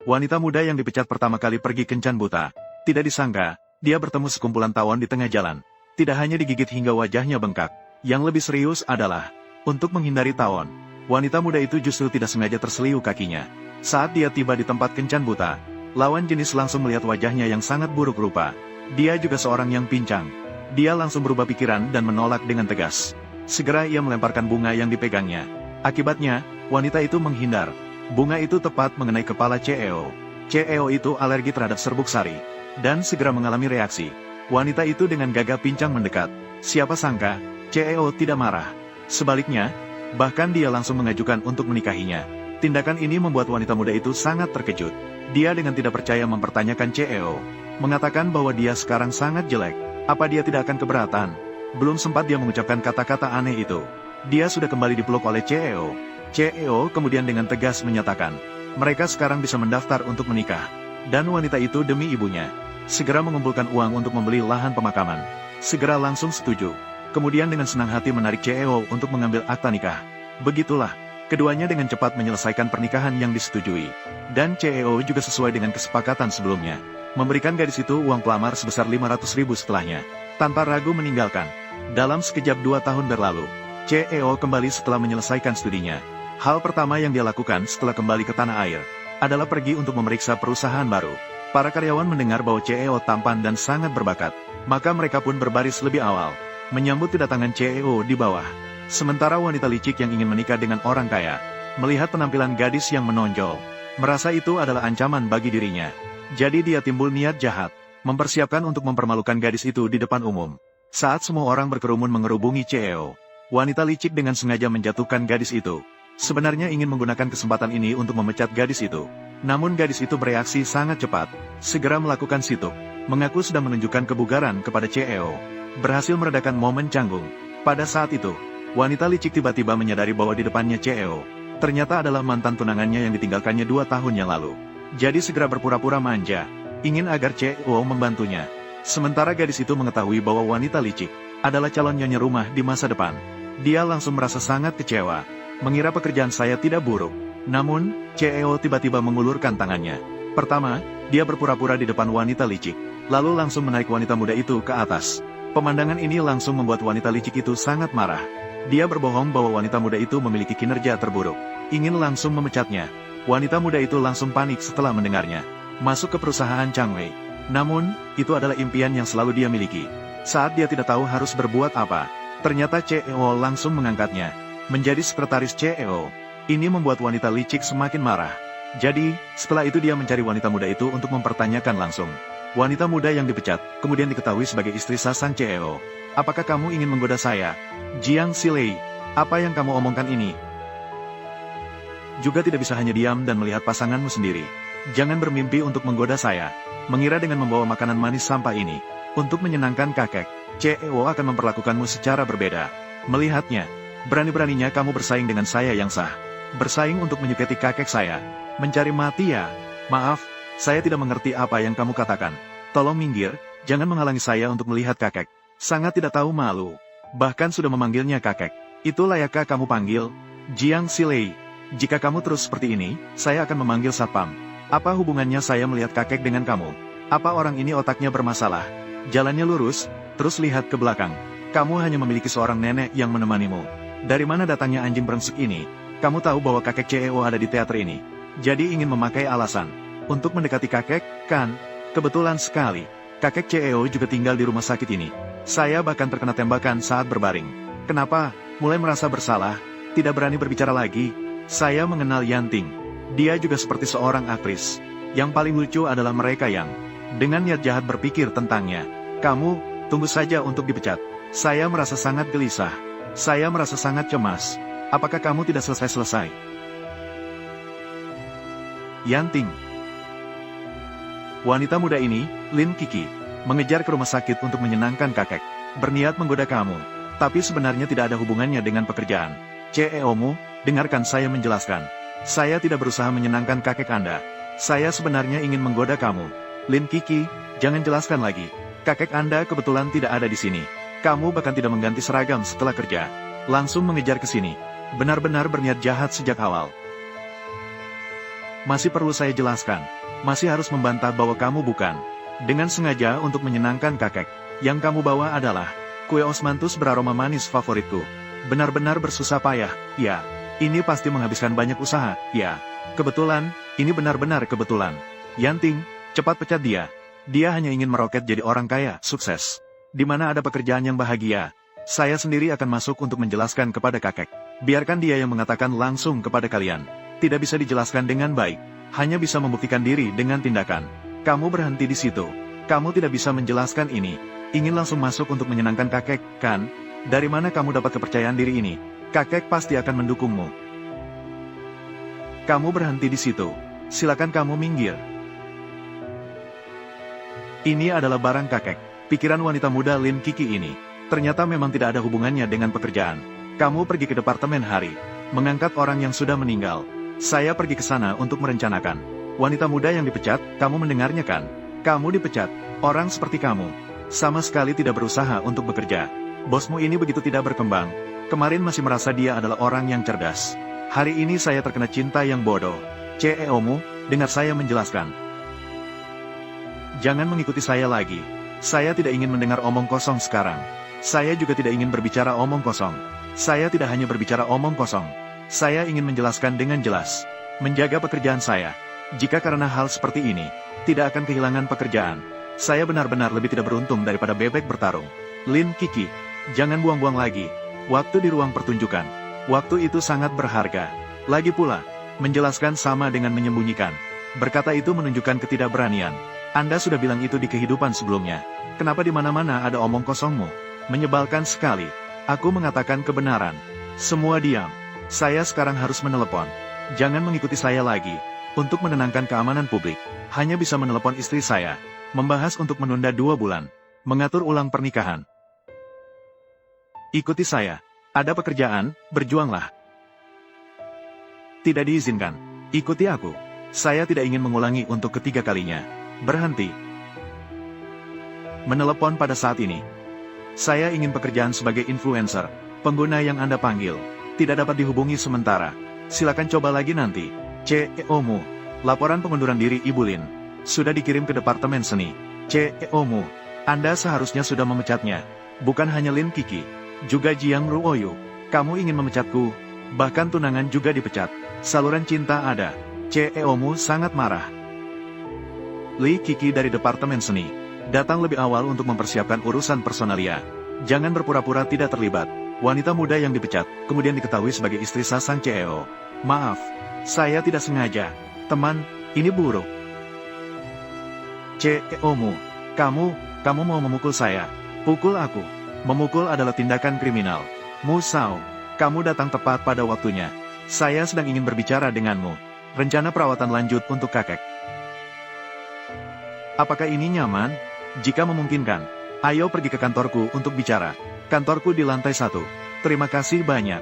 Wanita muda yang dipecat pertama kali pergi kencan buta. Tidak disangka, dia bertemu sekumpulan tawon di tengah jalan. Tidak hanya digigit hingga wajahnya bengkak. Yang lebih serius adalah, untuk menghindari tawon, wanita muda itu justru tidak sengaja terseliu kakinya. Saat dia tiba di tempat kencan buta, lawan jenis langsung melihat wajahnya yang sangat buruk rupa. Dia juga seorang yang pincang. Dia langsung berubah pikiran dan menolak dengan tegas. Segera ia melemparkan bunga yang dipegangnya. Akibatnya, wanita itu menghindar. Bunga itu tepat mengenai kepala CEO. CEO itu alergi terhadap serbuk sari, dan segera mengalami reaksi. Wanita itu dengan gagah pincang mendekat. Siapa sangka, CEO tidak marah. Sebaliknya, bahkan dia langsung mengajukan untuk menikahinya. Tindakan ini membuat wanita muda itu sangat terkejut. Dia dengan tidak percaya mempertanyakan CEO. Mengatakan bahwa dia sekarang sangat jelek. Apa dia tidak akan keberatan? Belum sempat dia mengucapkan kata-kata aneh itu, dia sudah kembali dipeluk oleh CEO. CEO kemudian dengan tegas menyatakan, mereka sekarang bisa mendaftar untuk menikah. Dan wanita itu demi ibunya, segera mengumpulkan uang untuk membeli lahan pemakaman. Segera langsung setuju. Kemudian dengan senang hati menarik CEO untuk mengambil akta nikah. Begitulah, keduanya dengan cepat menyelesaikan pernikahan yang disetujui. Dan CEO juga sesuai dengan kesepakatan sebelumnya, memberikan gadis itu uang pelamar sebesar 500.000 setelahnya, tanpa ragu meninggalkan. Dalam sekejap 2 tahun berlalu, CEO kembali setelah menyelesaikan studinya. Hal pertama yang dia lakukan setelah kembali ke tanah air, adalah pergi untuk memeriksa perusahaan baru. Para karyawan mendengar bahwa CEO tampan dan sangat berbakat, maka mereka pun berbaris lebih awal, menyambut kedatangan CEO di bawah. Sementara wanita licik yang ingin menikah dengan orang kaya, melihat penampilan gadis yang menonjol, merasa itu adalah ancaman bagi dirinya. Jadi dia timbul niat jahat, mempersiapkan untuk mempermalukan gadis itu di depan umum. Saat semua orang berkerumun mengerubungi CEO, wanita licik dengan sengaja menjatuhkan gadis itu. Sebenarnya ingin menggunakan kesempatan ini untuk memecat gadis itu. Namun gadis itu bereaksi sangat cepat, segera melakukan situk, mengaku sudah menunjukkan kebugaran kepada CEO. Berhasil meredakan momen canggung. Pada saat itu, wanita licik tiba-tiba menyadari bahwa di depannya CEO, ternyata adalah mantan tunangannya yang ditinggalkannya 2 tahun yang lalu. Jadi segera berpura-pura manja, ingin agar CEO membantunya. Sementara gadis itu mengetahui bahwa wanita licik adalah calon nyonya rumah di masa depan. Dia langsung merasa sangat kecewa, mengira pekerjaan saya tidak buruk. Namun, CEO tiba-tiba mengulurkan tangannya. Pertama, dia berpura-pura di depan wanita licik, lalu langsung menarik wanita muda itu ke atas. Pemandangan ini langsung membuat wanita licik itu sangat marah. Dia berbohong bahwa wanita muda itu memiliki kinerja terburuk, ingin langsung memecatnya. Wanita muda itu langsung panik setelah mendengarnya. Masuk ke perusahaan Changwei. Namun, itu adalah impian yang selalu dia miliki. Saat dia tidak tahu harus berbuat apa, ternyata CEO langsung mengangkatnya menjadi sekretaris CEO. Ini membuat wanita licik semakin marah. Jadi, setelah itu dia mencari wanita muda itu untuk mempertanyakan langsung. Wanita muda yang dipecat, kemudian diketahui sebagai istri sah sang CEO. Apakah kamu ingin menggoda saya? Jiang Xilei, apa yang kamu omongkan ini? Juga tidak bisa hanya diam dan melihat pasanganmu sendiri. Jangan bermimpi untuk menggoda saya, mengira dengan membawa makanan manis sampah ini, untuk menyenangkan kakek, CEO akan memperlakukanmu secara berbeda. Melihatnya, berani-beraninya kamu bersaing dengan saya yang sah. Bersaing untuk menyuketi kakek saya. Mencari mati ya? Maaf, saya tidak mengerti apa yang kamu katakan. Tolong minggir, jangan menghalangi saya untuk melihat kakek. Sangat tidak tahu malu. Bahkan sudah memanggilnya kakek. Itu layakkah kamu panggil? Jiang Xilei, jika kamu terus seperti ini, saya akan memanggil satpam. Apa hubungannya saya melihat kakek dengan kamu? Apa orang ini otaknya bermasalah? Jalannya lurus, terus lihat ke belakang. Kamu hanya memiliki seorang nenek yang menemanimu. Dari mana datangnya anjing brengsek ini? Kamu tahu bahwa kakek CEO ada di teater ini. Jadi ingin memakai alasan untuk mendekati kakek, kan? Kebetulan sekali, kakek CEO juga tinggal di rumah sakit ini. Saya bahkan terkena tembakan saat berbaring. Kenapa? Mulai merasa bersalah, tidak berani berbicara lagi. Saya mengenal Yanting. Dia juga seperti seorang aktris. Yang paling lucu adalah mereka yang dengan niat jahat berpikir tentangnya. Kamu, tunggu saja untuk dipecat. Saya merasa sangat gelisah. Saya merasa sangat cemas. Apakah kamu tidak selesai-selesai? Yanting. Wanita muda ini, Lin Kiki, mengejar ke rumah sakit untuk menyenangkan kakek. Berniat menggoda kamu. Tapi sebenarnya tidak ada hubungannya dengan pekerjaan. CEO-mu, dengarkan saya menjelaskan. Saya tidak berusaha menyenangkan kakek Anda. Saya sebenarnya ingin menggoda kamu. Lin Kiki, jangan jelaskan lagi. Kakek Anda kebetulan tidak ada di sini. Kamu bahkan tidak mengganti seragam setelah kerja. Langsung mengejar ke sini. Benar-benar berniat jahat sejak awal. Masih perlu saya jelaskan. masih harus membantah bahwa kamu bukan. Dengan sengaja untuk menyenangkan kakek, yang kamu bawa adalah kue osmanthus beraroma manis favoritku. Benar-benar bersusah payah, ya. Ini pasti menghabiskan banyak usaha, ya. Kebetulan, ini benar-benar kebetulan. Yanting, cepat pecat dia. Dia hanya ingin meroket jadi orang kaya, sukses. Di mana ada pekerjaan yang bahagia. Saya sendiri akan masuk untuk menjelaskan kepada kakek. Biarkan dia yang mengatakan langsung kepada kalian. Tidak bisa dijelaskan dengan baik. Hanya bisa membuktikan diri dengan tindakan. Kamu berhenti di situ. Kamu tidak bisa menjelaskan ini. Ingin langsung masuk untuk menyenangkan kakek, kan? Dari mana kamu dapat kepercayaan diri ini? Kakek pasti akan mendukungmu. Kamu berhenti di situ. Silakan kamu minggir. Ini adalah barang kakek. Pikiran wanita muda Lin Kiki ini. Ternyata memang tidak ada hubungannya dengan pekerjaan. Kamu pergi ke departemen hari. Mengangkat orang yang sudah meninggal. Saya pergi ke sana untuk merencanakan. Wanita muda yang dipecat, kamu mendengarnya kan? Kamu dipecat. Orang seperti kamu. Sama sekali tidak berusaha untuk bekerja. Bosmu ini begitu tidak berkembang. Kemarin masih merasa dia adalah orang yang cerdas. Hari ini saya terkena cinta yang bodoh. CEO-mu, dengar saya menjelaskan. Jangan mengikuti saya lagi. Saya tidak ingin mendengar omong kosong sekarang. Saya juga tidak ingin berbicara omong kosong. Saya tidak hanya berbicara omong kosong. Saya ingin menjelaskan dengan jelas. Menjaga pekerjaan saya. Jika karena hal seperti ini, tidak akan kehilangan pekerjaan. Saya benar-benar lebih tidak beruntung daripada bebek bertarung. Lin Kiki, jangan buang-buang lagi. Waktu di ruang pertunjukan. Waktu itu sangat berharga. Lagi pula, menjelaskan sama dengan menyembunyikan. Berkata itu menunjukkan ketidakberanian. Anda sudah bilang itu di kehidupan sebelumnya. Kenapa di mana-mana ada omong kosongmu? Menyebalkan sekali. Aku mengatakan kebenaran. Semua diam. Saya sekarang harus menelepon. Jangan mengikuti saya lagi. Untuk menenangkan keamanan publik, hanya bisa menelepon istri saya. Membahas untuk menunda 2 bulan. Mengatur ulang pernikahan. Ikuti saya. Ada pekerjaan, berjuanglah. Tidak diizinkan. Ikuti aku. Saya tidak ingin mengulangi untuk ketiga kalinya. Berhenti. Menelepon pada saat ini. Saya ingin pekerjaan sebagai influencer. Pengguna yang Anda panggil tidak dapat dihubungi sementara. Silakan coba lagi nanti. CEO-mu. Laporan pengunduran diri Ibu Lin. Sudah dikirim ke Departemen Seni. CEO-mu. Anda seharusnya sudah memecatnya. Bukan hanya Lin Kiki. Juga Jiang Ruoyu. Kamu ingin memecatku. Bahkan tunangan juga dipecat. Saluran cinta ada. CEO-mu sangat marah. Li Kiki dari Departemen Seni. Datang lebih awal untuk mempersiapkan urusan personalia. Jangan berpura-pura tidak terlibat. Wanita muda yang dipecat, kemudian diketahui sebagai istri sang CEO. Maaf, saya tidak sengaja. Teman, ini buruk. CEO-mu, kamu mau memukul saya. Pukul aku. Memukul adalah tindakan kriminal. Musau, kamu datang tepat pada waktunya. Saya sedang ingin berbicara denganmu. Rencana perawatan lanjut untuk kakek. Apakah ini nyaman? Jika memungkinkan, ayo pergi ke kantorku untuk bicara. Kantorku di lantai 1. Terima kasih banyak.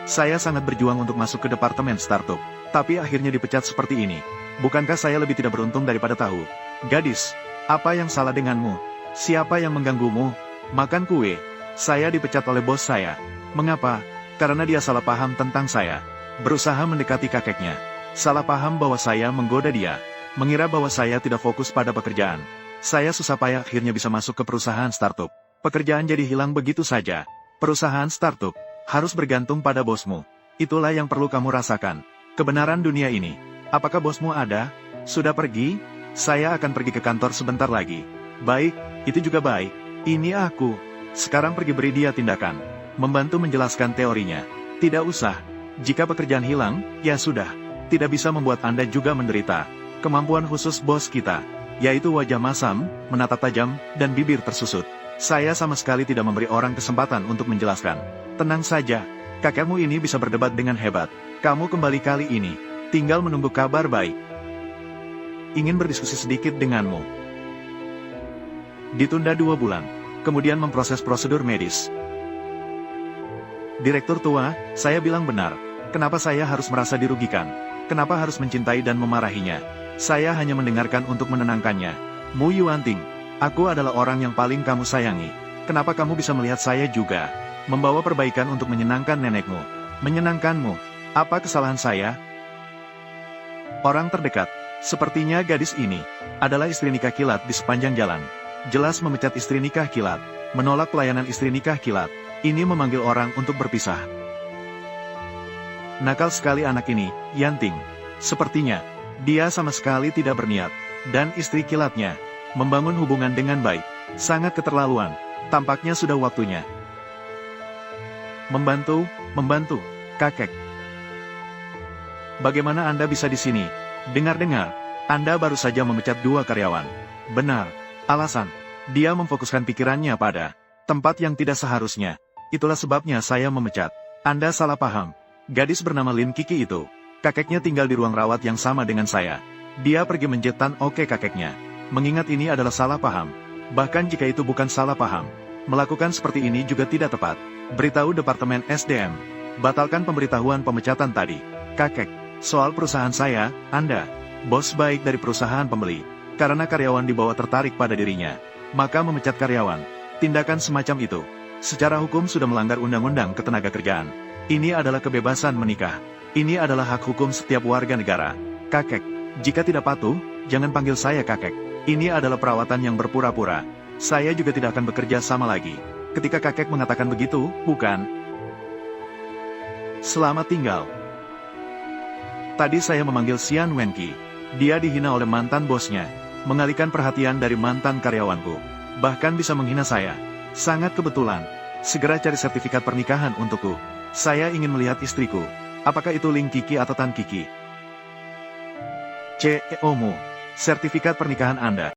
Saya sangat berjuang untuk masuk ke departemen startup, tapi akhirnya dipecat seperti ini. Bukankah saya lebih tidak beruntung daripada tahu? Gadis, apa yang salah denganmu? Siapa yang mengganggumu? Makan kue. Saya dipecat oleh bos saya. Mengapa? Karena dia salah paham tentang saya. Berusaha mendekati kakeknya. Salah paham bahwa saya menggoda dia. Mengira bahwa saya tidak fokus pada pekerjaan. Saya susah payah akhirnya bisa masuk ke perusahaan startup. Pekerjaan jadi hilang begitu saja. Perusahaan startup harus bergantung pada bosmu. Itulah yang perlu kamu rasakan. Kebenaran dunia ini. Apakah bosmu ada? Sudah pergi? Saya akan pergi ke kantor sebentar lagi. Baik, itu juga baik. Ini aku. Sekarang pergi beri dia tindakan. Membantu menjelaskan teorinya. Tidak usah. Jika pekerjaan hilang, ya sudah. Tidak bisa membuat Anda juga menderita. Kemampuan khusus bos kita, yaitu wajah masam, menatap tajam, dan bibir tersusut. Saya sama sekali tidak memberi orang kesempatan untuk menjelaskan. Tenang saja, kakekmu ini bisa berdebat dengan hebat. Kamu kembali kali ini, tinggal menunggu kabar baik. Ingin berdiskusi sedikit denganmu. Ditunda 2 bulan, kemudian memproses prosedur medis. Direktur tua, saya bilang benar. Kenapa saya harus merasa dirugikan? Kenapa harus mencintai dan memarahinya? Saya hanya mendengarkan untuk menenangkannya. Mu Yuanting, aku adalah orang yang paling kamu sayangi. Kenapa kamu bisa melihat saya juga? Membawa perbaikan untuk menyenangkan nenekmu. Menyenangkanmu. Apa kesalahan saya? Orang terdekat, sepertinya gadis ini, adalah istri nikah Kilat di sepanjang jalan. Jelas memecat istri nikah Kilat, menolak pelayanan istri nikah Kilat. Ini memanggil orang untuk berpisah. Nakal sekali anak ini, Yanting. Sepertinya, dia sama sekali tidak berniat, dan istri Kilatnya, membangun hubungan dengan baik. Sangat keterlaluan, tampaknya sudah waktunya. Membantu, kakek. Bagaimana Anda bisa di sini? Dengar-dengar, Anda baru saja memecat 2 karyawan. Benar, alasan, dia memfokuskan pikirannya pada tempat yang tidak seharusnya. Itulah sebabnya saya memecat. Anda salah paham. Gadis bernama Lin Kiki itu, kakeknya tinggal di ruang rawat yang sama dengan saya. Dia pergi menjetan kakeknya. Mengingat ini adalah salah paham. Bahkan jika itu bukan salah paham, melakukan seperti ini juga tidak tepat. Beritahu Departemen SDM. Batalkan pemberitahuan pemecatan tadi. Kakek, soal perusahaan saya, Anda, bos baik dari perusahaan pembeli. Karena karyawan di bawah tertarik pada dirinya, maka memecat karyawan. Tindakan semacam itu, secara hukum sudah melanggar undang-undang ketenagakerjaan. Ini adalah kebebasan menikah. Ini adalah hak hukum setiap warga negara. Kakek, jika tidak patuh, jangan panggil saya kakek. Ini adalah perawatan yang berpura-pura. Saya juga tidak akan bekerja sama lagi. Ketika kakek mengatakan begitu, bukan? Selamat tinggal. Tadi saya memanggil Xian Wenqi. Dia dihina oleh mantan bosnya, mengalihkan perhatian dari mantan karyawanku. Bahkan bisa menghina saya. Sangat kebetulan. Segera cari sertifikat pernikahan untukku. Saya ingin melihat istriku. Apakah itu Ling Kiki atau Tan Kiki? CEO-mu. Sertifikat pernikahan Anda.